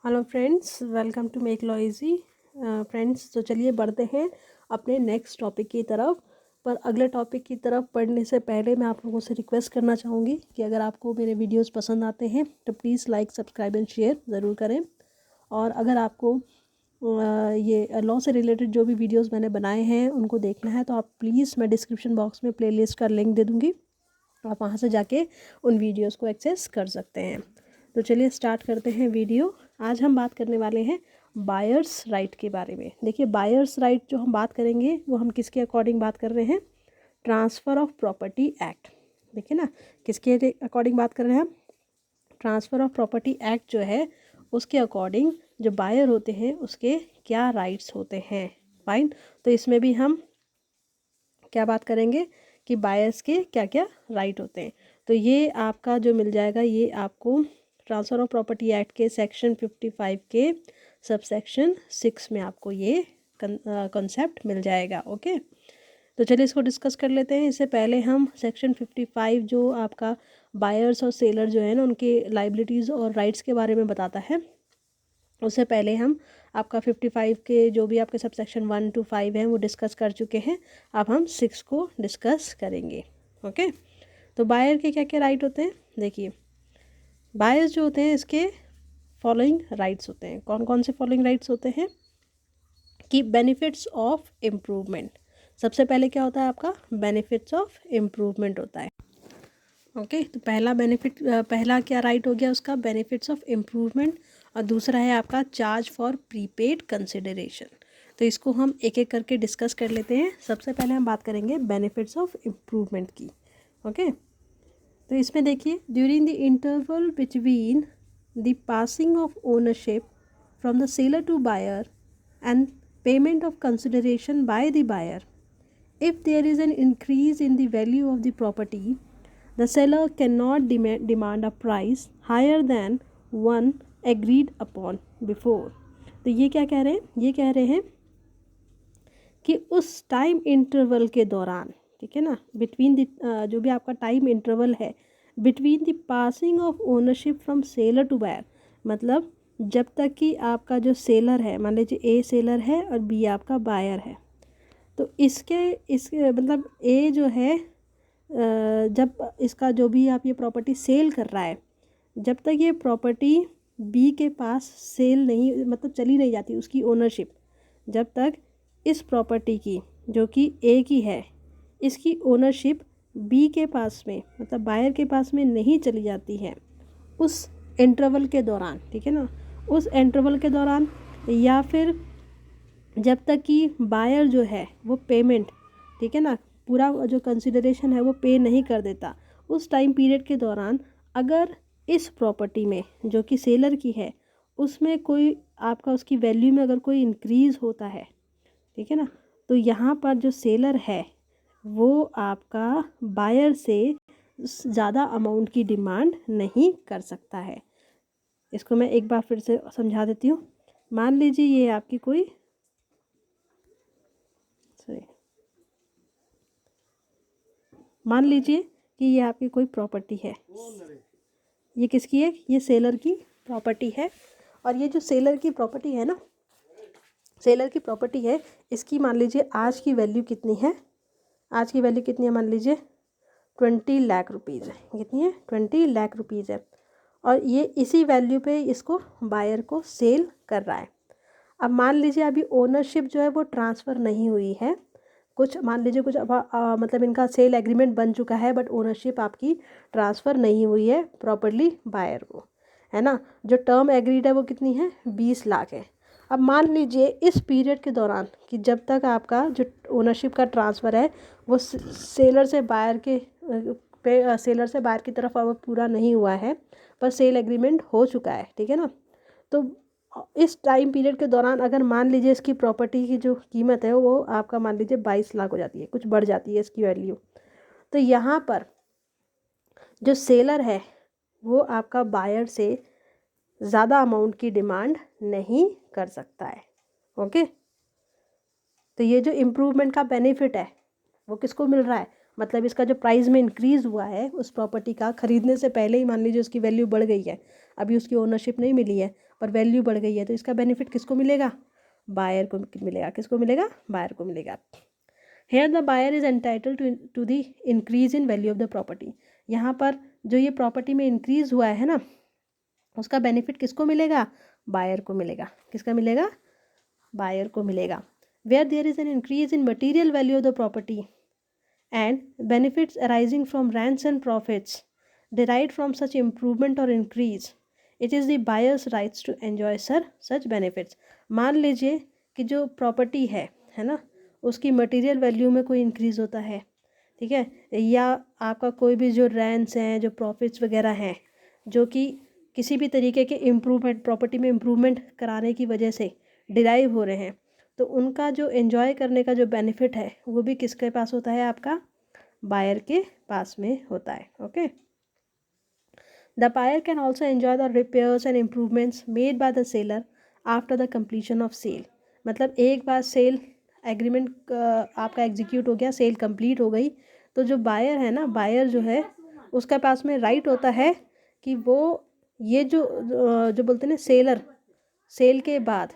Hello friends, welcome to make law easy. Friends, तो चलिए बढ़ते हैं अपने नेक्स्ट टॉपिक की तरफ। पर अगले टॉपिक की तरफ पढ़ने से पहले मैं आप लोगों से रिक्वेस्ट करना चाहूँगी कि अगर आपको मेरे वीडियोस पसंद आते हैं तो please like, subscribe and share ज़रूर करें। और अगर आपको ये लॉ से रिलेटेड जो भी वीडियोस मैंने बनाए हैं उनको देखना है तो आप प्लीज़, मैं डिस्क्रिप्शन बॉक्स में प्लेलिस्ट का लिंक दे दूँगी, आप वहाँ से जाके उन वीडियोस को एक्सेस कर सकते हैं। तो चलिए स्टार्ट करते हैं वीडियो। आज हम बात करने वाले हैं बायर्स राइट के बारे में। देखिए, बायर्स राइट जो हम बात करेंगे वो हम किसके अकॉर्डिंग बात कर रहे हैं? Transfer of property act. देखिए ना, किसके अकॉर्डिंग बात कर रहे हैं हम? ट्रांसफ़र ऑफ प्रॉपर्टी एक्ट जो है उसके अकॉर्डिंग जो बायर होते हैं उसके क्या राइट्स होते हैं। फाइन। तो इसमें भी हम क्या बात करेंगे कि बायर्स के क्या क्या राइट होते हैं। तो ये आपका जो मिल जाएगा, ये आपको ट्रांसफ़र ऑफ प्रॉपर्टी एक्ट के सेक्शन 55 के सबसेक्शन 6 में आपको ये कॉन्सेप्ट मिल जाएगा। ओके, तो चलिए इसको डिस्कस कर लेते हैं। इससे पहले हम सेक्शन 55 जो आपका बायर्स और सेलर जो है ना उनके लाइबिलिटीज़ और राइट्स के बारे में बताता है, उससे पहले हम आपका 55 के जो भी आपके सब सेक्शन 1 to 5 हैं वो डिस्कस कर चुके हैं। अब हम 6 को डिस्कस करेंगे। ओके, तो बायर के क्या क्या राइट होते हैं? देखिए, बायर्स जो होते हैं इसके फॉलोइंग राइट्स होते हैं। कौन कौन से फॉलोइंग राइट्स होते हैं? कि बेनिफिट्स ऑफ इम्प्रूवमेंट। सबसे पहले क्या होता है आपका? बेनिफिट्स ऑफ इम्प्रूवमेंट होता है। ओके, तो पहला बेनिफिट, पहला क्या राइट हो गया उसका? Benefits of improvement. और दूसरा है आपका चार्ज फॉर प्रीपेड कंसिडरेशन। तो इसको हम एक एक करके डिस्कस कर लेते हैं। सबसे पहले हम बात करेंगे बेनिफिट्स ऑफ इम्प्रूवमेंट की। ओके, तो इसमें देखिए, during the interval between the passing of ownership from the seller to buyer and payment of consideration by the buyer, if there is an increase in the value of the property, the seller cannot demand a price higher than one agreed upon before। तो ये क्या कह रहे हैं? ये कह रहे हैं कि उस टाइम इंटरवल के दौरान, ठीक है ना, बिटवीन द जो भी आपका टाइम इंटरवल है between the passing of ownership from seller to buyer, मतलब जब तक कि आपका जो सेलर है, मान लीजिए ए सेलर है और बी आपका बायर है, तो इसके मतलब ए जो है जब इसका जो भी आप ये प्रॉपर्टी सेल कर रहा है, जब तक ये प्रॉपर्टी बी के पास सेल नहीं, मतलब चली नहीं जाती उसकी ओनरशिप, जब तक इस प्रॉपर्टी की जो कि ए की है इसकी ओनरशिप बी के पास में, मतलब बायर के पास में नहीं चली जाती है, उस इंटरवल के दौरान, ठीक है ना, उस इंटरवल के दौरान, या फिर जब तक कि बायर जो है वो पेमेंट, ठीक है ना, पूरा जो कंसिडरेशन है वो पे नहीं कर देता, उस टाइम पीरियड के दौरान अगर इस प्रॉपर्टी में जो कि सेलर की है उसमें कोई आपका उसकी वैल्यू में अगर कोई इंक्रीज़ होता है, ठीक है ना, तो यहाँ पर जो सेलर है वो आपका बायर से ज़्यादा अमाउंट की डिमांड नहीं कर सकता है। इसको मैं एक बार फिर से समझा देती हूँ। मान लीजिए ये आपकी कोई मान लीजिए कि ये आपकी कोई प्रॉपर्टी है। ये किसकी है? ये सेलर की प्रॉपर्टी है। और ये जो सेलर की प्रॉपर्टी है ना, सेलर की प्रॉपर्टी है, इसकी मान लीजिए आज की वैल्यू कितनी है? आज की वैल्यू कितनी है? मान लीजिए 20 लाख रुपीज़ है। कितनी है? 20 लाख रुपीज़ है। और ये इसी वैल्यू पे इसको बायर को सेल कर रहा है। अब मान लीजिए अभी ओनरशिप जो है वो ट्रांसफ़र नहीं हुई है, कुछ मान लीजिए कुछ मतलब इनका सेल एग्रीमेंट बन चुका है बट ओनरशिप आपकी ट्रांसफ़र नहीं हुई है प्रॉपर्ली बायर को, है ना। जो टर्म एग्रीड है वो कितनी है? 20 लाख है। अब मान लीजिए इस पीरियड के दौरान कि जब तक आपका जो ओनरशिप का ट्रांसफ़र है वो सेलर से बायर के सेलर से बायर की तरफ अब पूरा नहीं हुआ है, पर सेल एग्रीमेंट हो चुका है, ठीक है ना। तो इस टाइम पीरियड के दौरान अगर मान लीजिए इसकी प्रॉपर्टी की जो कीमत है वो आपका मान लीजिए 22 लाख हो जाती है, कुछ बढ़ जाती है इसकी वैल्यू, तो यहाँ पर जो सेलर है वो आपका बायर से ज़्यादा अमाउंट की डिमांड नहीं कर सकता है। ओके, तो ये जो इम्प्रूवमेंट का बेनिफिट है वो किसको मिल रहा है? मतलब इसका जो प्राइस में इंक्रीज़ हुआ है उस प्रॉपर्टी का, खरीदने से पहले ही मान लीजिए उसकी वैल्यू बढ़ गई है, अभी उसकी ओनरशिप नहीं मिली है पर वैल्यू बढ़ गई है, तो इसका बेनिफिट किसको मिलेगा? बायर को मिलेगा। किसको मिलेगा? बायर को मिलेगा। Here the buyer is entitle to the increase in value of the property. यहाँ पर जो ये प्रॉपर्टी में इंक्रीज हुआ है ना, उसका बेनिफिट किसको मिलेगा? बायर को मिलेगा। किसका मिलेगा? बायर को मिलेगा। Where there is an increase in material value of the property and benefits arising from rents and profits derived from such improvement or increase, it is the buyer's rights to enjoy such benefits। मान लीजिए कि जो property है ना, उसकी material value में कोई increase होता है, ठीक है, या आपका कोई भी जो रेंट्स हैं, जो प्रॉफिट्स वगैरह हैं, जो कि किसी भी तरीके के इम्प्रूवमेंट, प्रॉपर्टी में इम्प्रूवमेंट कराने की वजह से डिराइव हो रहे हैं, तो उनका जो एंजॉय करने का जो बेनिफिट है वो भी किसके पास होता है? आपका बायर के पास में होता है। Okay, the buyer can also enjoy the repairs and improvements made by the seller after the completion of sale. मतलब एक बार सेल एग्रीमेंट आपका एग्जीक्यूट हो गया, सेल कंप्लीट हो गई, तो जो बायर है ना, बायर जो है उसके पास में राइट होता है कि वो ये जो बोलते हैं सेलर, सेल के बाद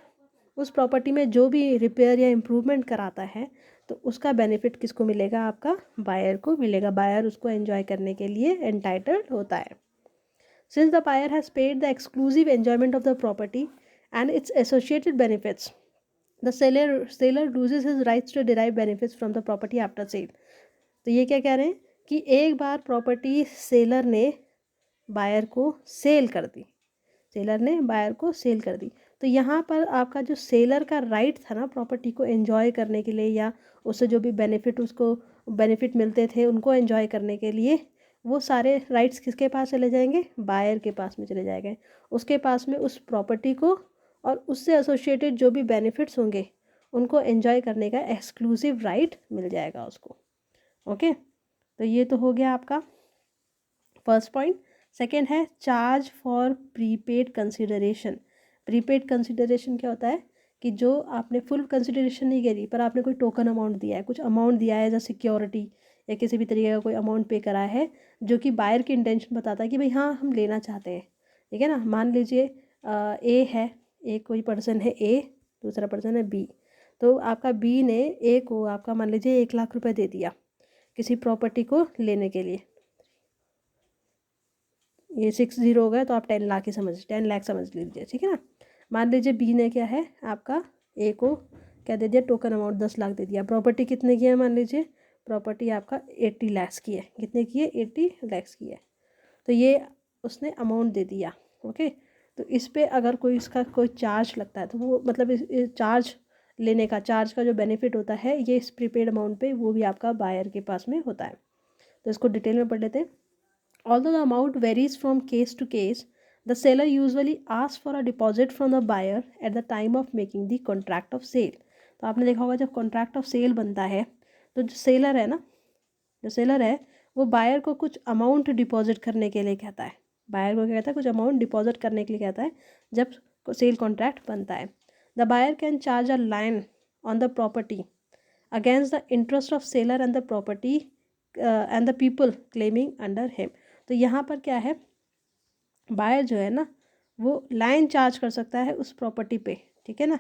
उस प्रॉपर्टी में जो भी रिपेयर या इम्प्रूवमेंट कराता है तो उसका बेनिफिट किसको मिलेगा? आपका बायर को मिलेगा। बायर उसको एंजॉय करने के लिए एंटाइटल्ड होता है। Since the buyer has paid the exclusive enjoyment of the property and its associated benefits, the seller loses his rights to derive benefits from the property after sale. तो ये क्या कह रहे हैं कि एक बार प्रॉपर्टी सेलर ने बायर को सेल कर दी, सेलर ने बायर को सेल कर दी, तो यहाँ पर आपका जो सेलर का राइट था ना प्रॉपर्टी को एंजॉय करने के लिए, या उससे जो भी बेनिफिट उसको बेनिफिट मिलते थे उनको एंजॉय करने के लिए, वो सारे राइट्स किसके पास चले जाएंगे? बायर के पास में चले जाएंगे। उसके पास में उस प्रॉपर्टी को और उससे एसोसिएटेड जो भी बेनिफिट्स होंगे उनको एंजॉय करने का एक्सक्लूसिव राइट मिल जाएगा उसको। ओके, तो ये तो हो गया आपका फर्स्ट पॉइंट। सेकेंड है charge for prepaid consideration. Prepaid consideration क्या होता है कि जो आपने फुल कंसिडरेशन नहीं करी पर आपने कोई टोकन अमाउंट दिया है, कुछ अमाउंट दिया है एज अ सिक्योरिटी या किसी भी तरीके का कोई अमाउंट पे करा है, जो कि बायर की इंटेंशन बताता है कि भाई हाँ हम लेना चाहते हैं, ठीक है ना। मान लीजिए ए है, एक कोई पर्सन है ए, दूसरा पर्सन है बी, तो आपका बी ने ए को आपका मान लीजिए 1 लाख रुपए दे दिया किसी प्रॉपर्टी को लेने के लिए। ये 60 हो गया तो आप 10 लाख ही 10 लाख समझ लीजिए, ठीक है ना। मान लीजिए बी ने क्या है आपका ए को क्या दे दिया, टोकन अमाउंट 10 लाख दे दिया। प्रॉपर्टी कितने की है? मान लीजिए प्रॉपर्टी आपका 80 लाख की है। कितने की है? 80 लाख की है। तो ये उसने अमाउंट दे दिया। ओके, तो इस पर अगर कोई इसका कोई चार्ज लगता है तो वो मतलब इस चार्ज लेने का, चार्ज का जो बेनिफिट होता है ये इस प्रीपेड अमाउंट पे, वो भी आपका बायर के पास में होता है। तो इसको डिटेल में पढ़ लेते हैं। Although the amount varies from case to case, the seller usually asks for a deposit from the buyer at the time of making the contract of sale। तो आपने देखा होगा जब कॉन्ट्रैक्ट ऑफ सेल बनता है तो जो सेलर है ना, जो सेलर है वो बायर को कुछ अमाउंट डिपॉजिट करने के लिए कहता है। बायर को क्या कहता है? कुछ अमाउंट डिपॉजिट करने के लिए कहता है जब सेल कॉन्ट्रैक्ट बनता है। The buyer can charge a lien on the property against the interest of seller and the property and the people claiming under him. तो यहाँ पर क्या है, बायर जो है ना वो लाइन चार्ज कर सकता है उस प्रॉपर्टी पे, ठीक है ना,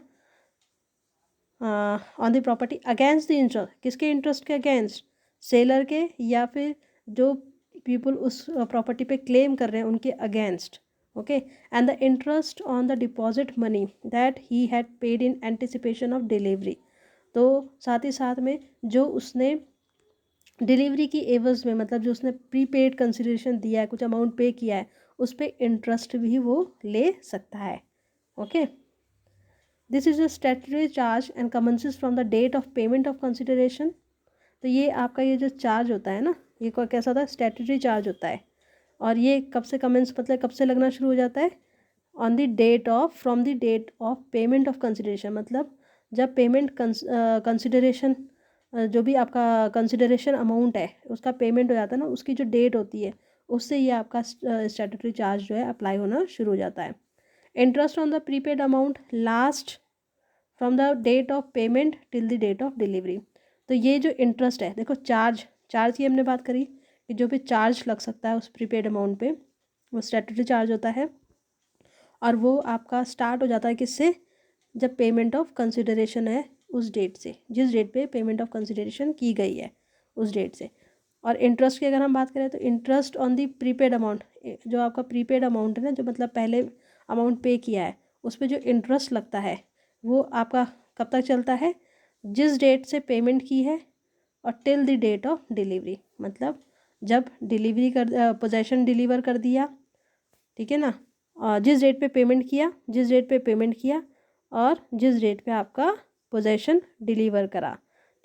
on the property against the interest. किसके इंटरेस्ट के अगेंस्ट? सेलर के, या फिर जो पीपल उस प्रॉपर्टी पे क्लेम कर रहे हैं उनके against. Okay, and the interest on the deposit money that he had paid in anticipation of delivery. तो साथ ही साथ में जो उसने डिलीवरी की एवज में, मतलब जो उसने प्रीपेड कंसिडरेशन दिया है, कुछ अमाउंट पे किया है, उस पर इंटरेस्ट भी वो ले सकता है। Okay, this is a statutory charge and commences from the date of payment of consideration. तो ये आपका ये जो चार्ज होता है ना, ये कैसा होता है? स्टैट्यूटरी चार्ज होता है। और ये कब से कमेंस, मतलब कब से लगना शुरू हो जाता है? On the date of, from the date of payment of consideration. मतलब जब पेमेंट कंसिडरेशन जो भी आपका कंसिडरेशन अमाउंट है उसका पेमेंट हो जाता है ना, उसकी जो डेट होती है उससे ये आपका स्टैट्यूटरी चार्ज जो है अप्लाई होना शुरू हो जाता है। Interest on the prepaid amount last from the date of payment till the date of delivery. तो ये जो इंटरेस्ट है, देखो चार्ज चार्ज की हमने बात करी कि जो भी चार्ज लग सकता है उस प्रीपेड अमाउंट पे, वो स्टैट्यूटरी चार्ज होता है, और वो आपका स्टार्ट हो जाता है किससे, जब पेमेंट ऑफ कंसिडरेशन है उस डेट से, जिस डेट पे पेमेंट ऑफ कंसिडरेशन की गई है उस डेट से। और इंटरेस्ट की अगर हम बात करें तो interest on the prepaid amount, जो आपका प्रीपेड अमाउंट है ना, जो मतलब पहले अमाउंट पे किया है उस पर जो इंटरेस्ट लगता है वो आपका कब तक चलता है, जिस डेट से पेमेंट की है और till the date of delivery, मतलब जब डिलीवरी कर पोजेशन डिलीवर कर दिया, ठीक है ना, जिस डेट पे पेमेंट किया, जिस डेट पे पेमेंट किया और जिस डेट पे आपका पोजेशन डिलीवर करा,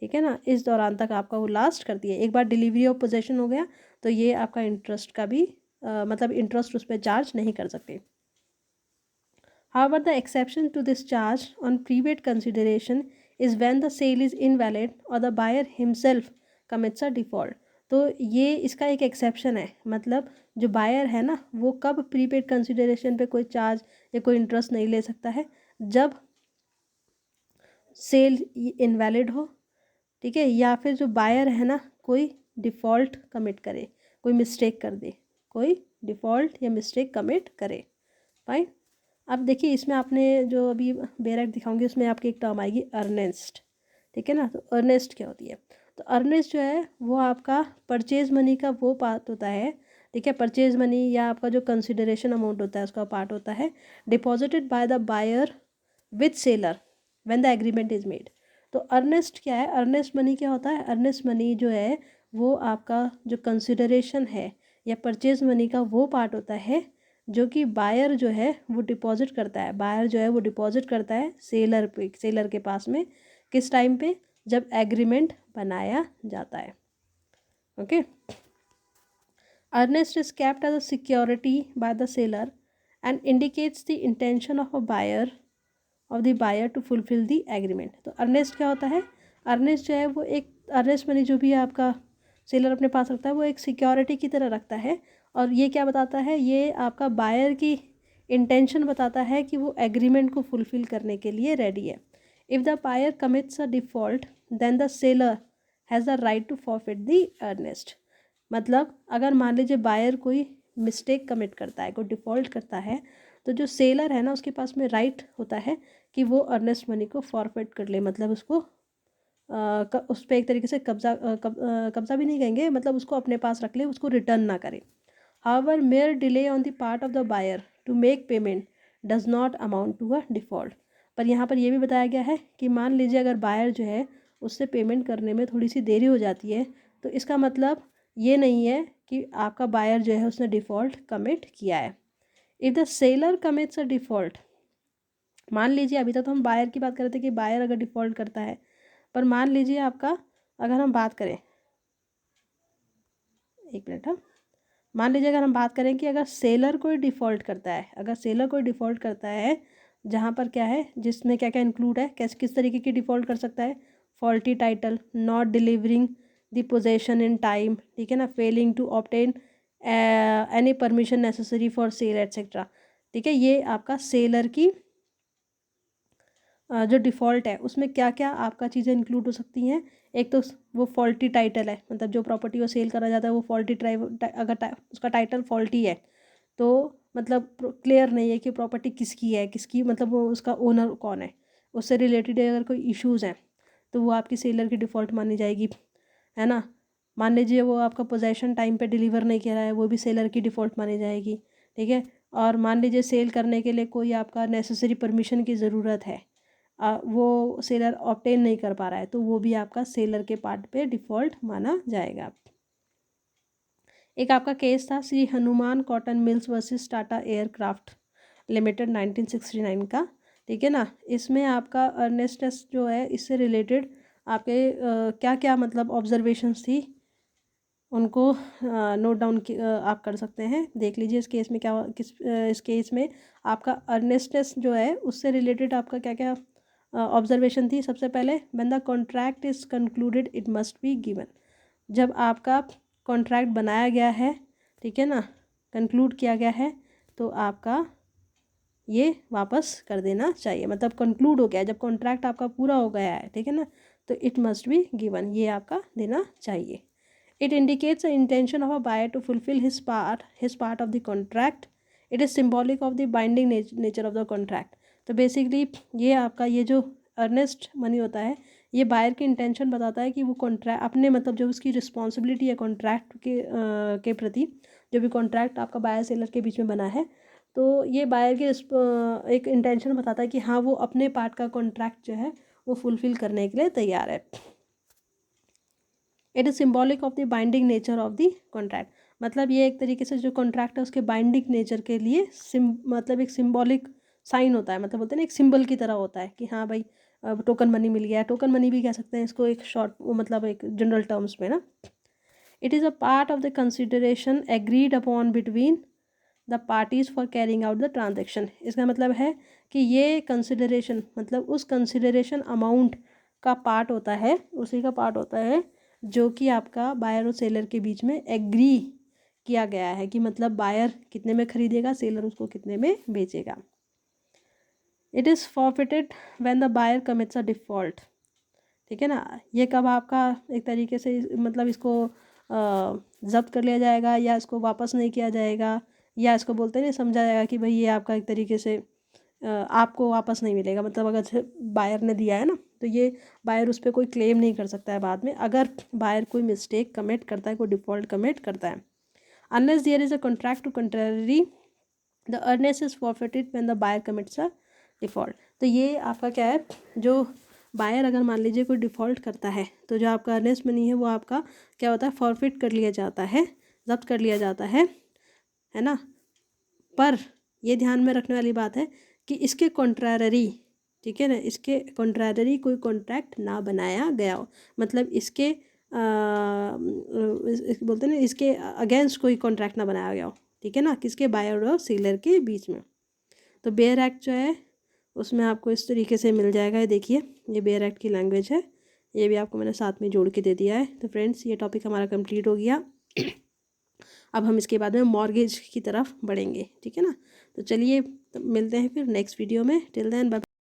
ठीक है ना, इस दौरान तक आपका वो लास्ट करती है। एक बार डिलीवरी ऑफ पोजेशन हो गया तो ये आपका इंटरेस्ट का भी मतलब इंटरेस्ट उस पर चार्ज नहीं कर सकते। However, the exception to this charge on prepaid consideration is when the sale is invalid or the buyer himself commits a default. तो ये इसका एक एक्सेप्शन है, मतलब जो बायर है ना वो कब प्रीपेड कंसिडरेशन पे कोई चार्ज या कोई इंटरेस्ट नहीं ले सकता है, जब सेल इनवैलिड हो, ठीक है, या फिर जो बायर है ना कोई डिफ़ॉल्ट कमिट करे, कोई मिस्टेक कर दे, कोई डिफ़ॉल्ट या मिस्टेक कमिट करे। फाइन। अब देखिए इसमें आपने जो अभी बेरेट दिखाऊंगी उसमें आपकी एक टर्म आएगी अर्नेस्ट, ठीक है ना। तो अर्नेस्ट क्या होती है, तो अर्नेस्ट जो है वो आपका परचेज मनी का वो पार्ट होता है, ठीक है, परचेज मनी या आपका जो कंसिडरेशन अमाउंट होता है उसका पार्ट होता है, deposited by the buyer with seller when the agreement is made. तो अर्नेस्ट क्या है, अर्नेस्ट मनी क्या होता है, अर्नेस्ट मनी जो है वो आपका जो कंसिडरेशन है या परचेज मनी का वो पार्ट होता है जो कि बायर जो है वो डिपॉजिट करता है, बायर जो है वो डिपॉजिट करता है सेलर पे, सेलर के पास में, किस टाइम पे, जब एग्रीमेंट बनाया जाता है। Okay. Earnest is kept as a security by the seller and indicates the intention of a buyer to fulfill the agreement। तो अर्नेस्ट क्या होता है, अर्नेस्ट जो है वो एक, अर्नेस्ट मनी जो भी आपका सेलर अपने पास रखता है वो एक सिक्योरिटी की तरह रखता है, और ये क्या बताता है, ये आपका बायर की इंटेंशन बताता है कि वो एग्रीमेंट को फुलफ़िल करने के लिए रेडी है। If the buyer commits a default then the seller has the right to forfeit the earnest. मतलब अगर मान लीजिए बायर कोई मिस्टेक कमिट करता है, कोई डिफ़ॉल्ट करता है, तो जो सेलर है ना उसके पास में राइट होता है कि वो अर्नेस्ट मनी को फॉरफिट कर ले, मतलब उसको उस पर एक तरीके से कब्जा भी नहीं कहेंगे, मतलब उसको अपने पास रख ले, उसको रिटर्न ना करे। However, mere delay on the part of the buyer to make payment does not amount to a default। पर यहाँ पर ये भी बताया गया है कि मान लीजिए अगर बायर जो है उससे पेमेंट करने में थोड़ी सी देरी हो जाती है, तो इसका मतलब ये नहीं है कि आपका बायर जो है उसने डिफ़ॉल्ट कमिट किया है। If the seller commits a default, मान लीजिए अभी तक तो हम बायर की बात कर रहे थे कि बायर अगर डिफ़ॉल्ट करता है, पर मान लीजिए आपका, अगर हम बात करें, एक मिनट, हाँ, मान लीजिए अगर हम बात करें कि अगर सेलर कोई डिफ़ॉल्ट करता है, अगर सेलर कोई डिफ़ॉल्ट करता है, जहाँ पर क्या है, जिसमें क्या क्या इंक्लूड है, किस तरीके की डिफ़ॉल्ट कर सकता है, faulty title, not delivering the possession in time, ठीक है ना, failing to obtain any permission necessary for sale etcetera, ठीक है। ये आपका सेलर की जो डिफ़ॉल्ट है उसमें क्या क्या आपका चीज़ें इंक्लूड हो सकती हैं। एक तो वो फॉल्टी टाइटल है, मतलब जो प्रॉपर्टी को सेल करा जाता है वो फॉल्टी अगर उसका टाइटल फॉल्टी है तो मतलब क्लियर नहीं है कि प्रॉपर्टी किसकी है, किसकी, मतलब वो उसका ओनर कौन है, उससे रिलेटेड अगर कोई इश्यूज़ हैं तो वो आपकी सेलर की डिफ़ॉल्ट मानी जाएगी, है ना। मान लीजिए वो आपका पोजेशन टाइम पे डिलीवर नहीं किया है, वो भी सेलर की डिफ़ॉल्ट मानी जाएगी, ठीक है। और मान लीजिए सेल करने के लिए कोई आपका नेसेसरी परमिशन की ज़रूरत है, वो सेलर ऑब्टेन नहीं कर पा रहा है, तो वो भी आपका सेलर के पार्ट पे डिफ़ॉल्ट माना जाएगा। एक आपका केस था Shri Hanuman cotton mills versus Tata aircraft limited 1969 का, ठीक है ना। इसमें आपका अर्नेस्टस जो है इससे रिलेटेड आपके क्या क्या मतलब ऑब्जर्वेशंस थी उनको नोट डाउन आप कर सकते हैं, देख लीजिए इस केस में क्या इस केस में आपका अर्नेस्टस जो है उससे रिलेटेड आपका क्या क्या ऑब्जर्वेशन थी। सबसे पहले, when the contract is concluded it must be given. जब आपका कॉन्ट्रैक्ट बनाया गया है, ठीक है ना, कंक्लूड किया गया है, तो आपका ये वापस कर देना चाहिए, मतलब कंक्लूड हो गया है, जब कॉन्ट्रैक्ट आपका पूरा हो गया है, ठीक है ना, तो इट मस्ट बी गिवन, ये आपका देना चाहिए। It indicates the intention of a buyer to fulfill his part of the contract. It is symbolic of the binding nature of the contract. तो बेसिकली ये आपका ये जो अर्नेस्ट मनी होता है ये बायर की इंटेंशन बताता है कि वो कॉन्ट्रैक्ट अपने मतलब जो उसकी रिस्पॉन्सिबिलिटी है कॉन्ट्रैक्ट के प्रति, जो भी कॉन्ट्रैक्ट आपका बायर सेलर के बीच में बना है, तो ये बायर की एक इंटेंशन बताता है कि हाँ वो अपने पार्ट का कॉन्ट्रैक्ट जो है वो फुलफिल करने के लिए तैयार है। It is symbolic of the binding nature of the contract, मतलब ये एक तरीके से जो कॉन्ट्रैक्ट है उसके बाइंडिंग नेचर के लिए मतलब एक सिम्बॉलिक साइन होता है, मतलब बोलते हैं ना एक सिंबल की तरह होता है कि हाँ भाई टोकन मनी मिल गया, टोकन मनी भी कह सकते हैं इसको एक शॉर्ट मतलब एक जनरल टर्म्स में ना। It is a part of the consideration agreed upon between the parties for carrying out the transaction. इसका मतलब है कि ये कंसिडरेशन मतलब उस कंसिडरेशन अमाउंट का पार्ट होता है, उसी का पार्ट होता है जो कि आपका बायर और सेलर के बीच में एग्री किया गया है कि मतलब बायर कितने में खरीदेगा, सेलर उसको कितने में बेचेगा। It is forfeited when the buyer commits a default, ठीक है ना। ये कब आपका एक तरीके से मतलब इसको जब्त कर लिया जाएगा या इसको वापस नहीं किया जाएगा, या इसको बोलते नहीं समझा जाएगा कि भाई ये आपका एक तरीके से आपको वापस नहीं मिलेगा। मतलब अगर बायर ने दिया है ना तो ये बायर उस पर कोई क्लेम नहीं कर सकता है बाद में, अगर बायर कोई मिस्टेक कमिट करता है, कोई डिफ़ॉल्ट कमिट करता है। Unless there is a contract to contrary the earnest is forfeited when the buyer commits a default. तो ये आपका क्या है, जो बायर अगर मान लीजिए कोई डिफ़ॉल्ट करता है तो जो आपका अर्नेस्ट मनी है वो आपका क्या होता है, फॉरफिट कर लिया जाता है, जब्त कर लिया जाता है ना। पर ये ध्यान में रखने वाली बात है कि इसके कॉन्ट्रैरी, ठीक है ना, इसके कॉन्ट्रैरी कोई कॉन्ट्रैक्ट ना बनाया गया हो, मतलब इसके बोलते हैं ना इसके अगेंस्ट कोई कॉन्ट्रैक्ट ना बनाया गया हो, ठीक है ना, किसके बायर और सेलर के बीच में। तो बेयर एक्ट जो है उसमें आपको इस तरीके से मिल जाएगा। ये देखिए ये बेयर एक्ट की लैंग्वेज है, ये भी आपको मैंने साथ में जोड़ के दे दिया है। तो फ्रेंड्स ये टॉपिक हमारा कंप्लीट हो गया। अब हम इसके बाद में मॉर्गेज की तरफ बढ़ेंगे, ठीक है ना। तो चलिए मिलते हैं फिर नेक्स्ट वीडियो में। Till then bye.